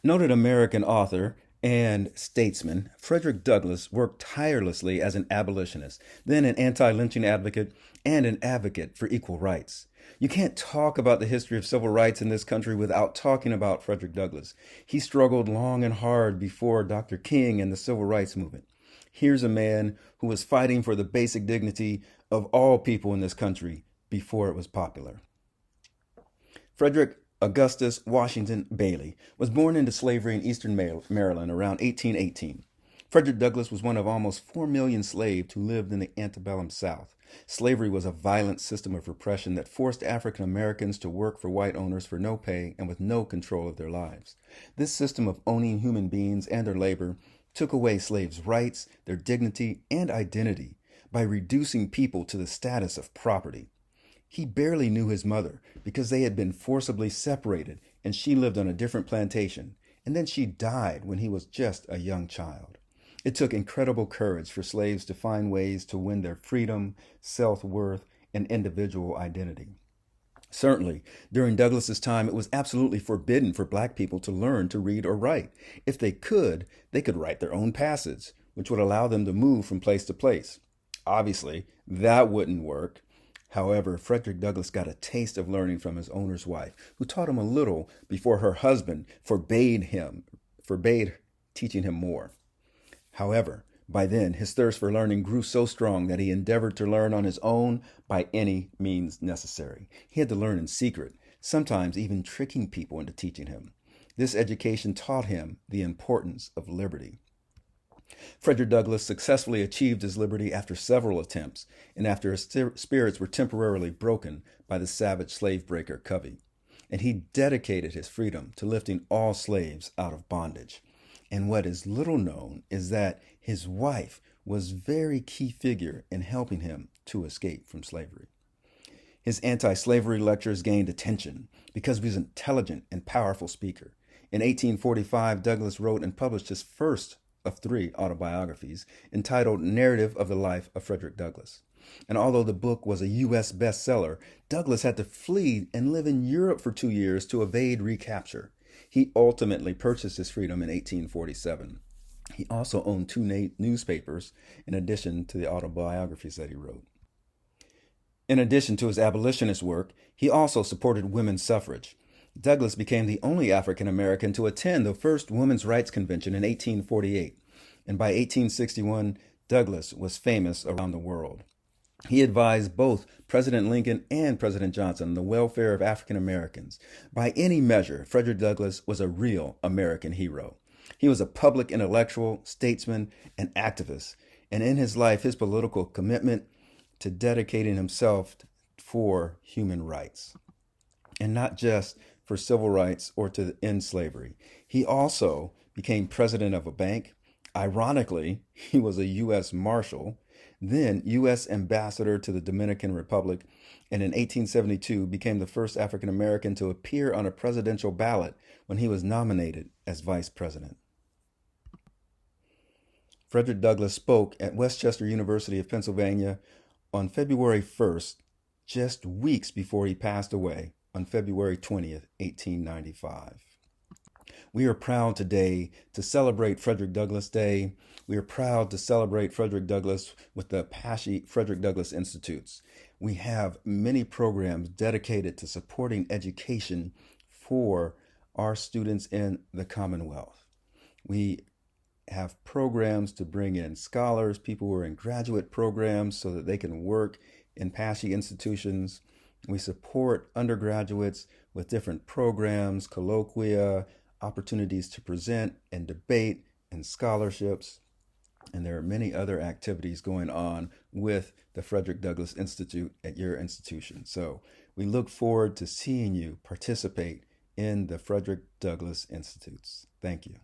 Noted American author and statesman Frederick Douglass worked tirelessly as an abolitionist, then an anti-lynching advocate, and an advocate for equal rights. You can't talk about the history of civil rights in this country without talking about Frederick Douglass. He struggled long and hard before Dr. King and the civil rights movement. Here's a man who was fighting for the basic dignity of all people in this country before it was popular. Frederick Augustus Washington Bailey was born into slavery in eastern Maryland around 1818. Frederick Douglass was one of almost 4 million slaves who lived in the antebellum South. Slavery was a violent system of repression that forced African Americans to work for white owners for no pay and with no control of their lives. This system of owning human beings and their labor took away slaves' rights, their dignity, and identity by reducing people to the status of property. He barely knew his mother because they had been forcibly separated and she lived on a different plantation, and then she died when he was just a young child. It took incredible courage for slaves to find ways to win their freedom, self-worth, and individual identity. Certainly, during Douglass's time, it was absolutely forbidden for black people to learn to read or write. If they could write their own passage, which would allow them to move from place to place. Obviously, that wouldn't work. However, Frederick Douglass got a taste of learning from his owner's wife, who taught him a little before her husband forbade teaching him more. However, by then, his thirst for learning grew so strong that he endeavored to learn on his own by any means necessary. He had to learn in secret, sometimes even tricking people into teaching him. This education taught him the importance of liberty. Frederick Douglass successfully achieved his liberty after several attempts and after his spirits were temporarily broken by the savage slave breaker Covey. And he dedicated his freedom to lifting all slaves out of bondage. And what is little known is that his wife was a very key figure in helping him to escape from slavery. His anti-slavery lectures gained attention because he was an intelligent and powerful speaker. In 1845, Douglass wrote and published his first of 3 autobiographies entitled Narrative of the Life of Frederick Douglass. And although the book was a U.S. bestseller, Douglass had to flee and live in Europe for 2 years to evade recapture. He ultimately purchased his freedom in 1847. He also owned 2 newspapers in addition to the autobiographies that he wrote. In addition to his abolitionist work, he also supported women's suffrage. Douglass became the only African American to attend the first Women's Rights Convention in 1848, and by 1861, Douglass was famous around the world. He advised both President Lincoln and President Johnson on the welfare of African Americans. By any measure, Frederick Douglass was a real American hero. He was a public intellectual, statesman, and activist, and in his life, his political commitment to dedicating himself for human rights, and not just for civil rights or to end slavery. He also became president of a bank. Ironically, he was a U.S. Marshal, then U.S. Ambassador to the Dominican Republic, and in 1872 became the first African American to appear on a presidential ballot when he was nominated as vice president. Frederick Douglass spoke at Westchester University of Pennsylvania on February 1st, just weeks before he passed away on February 20th, 1895. We are proud today to celebrate Frederick Douglass Day. We are proud to celebrate Frederick Douglass with the Apache Frederick Douglass Institutes. We have many programs dedicated to supporting education for our students in the Commonwealth. We have programs to bring in scholars, people who are in graduate programs so that they can work in Apache institutions. We support undergraduates with different programs, colloquia, opportunities to present and debate, and scholarships. And there are many other activities going on with the Frederick Douglass Institute at your institution. So we look forward to seeing you participate in the Frederick Douglass Institutes. Thank you.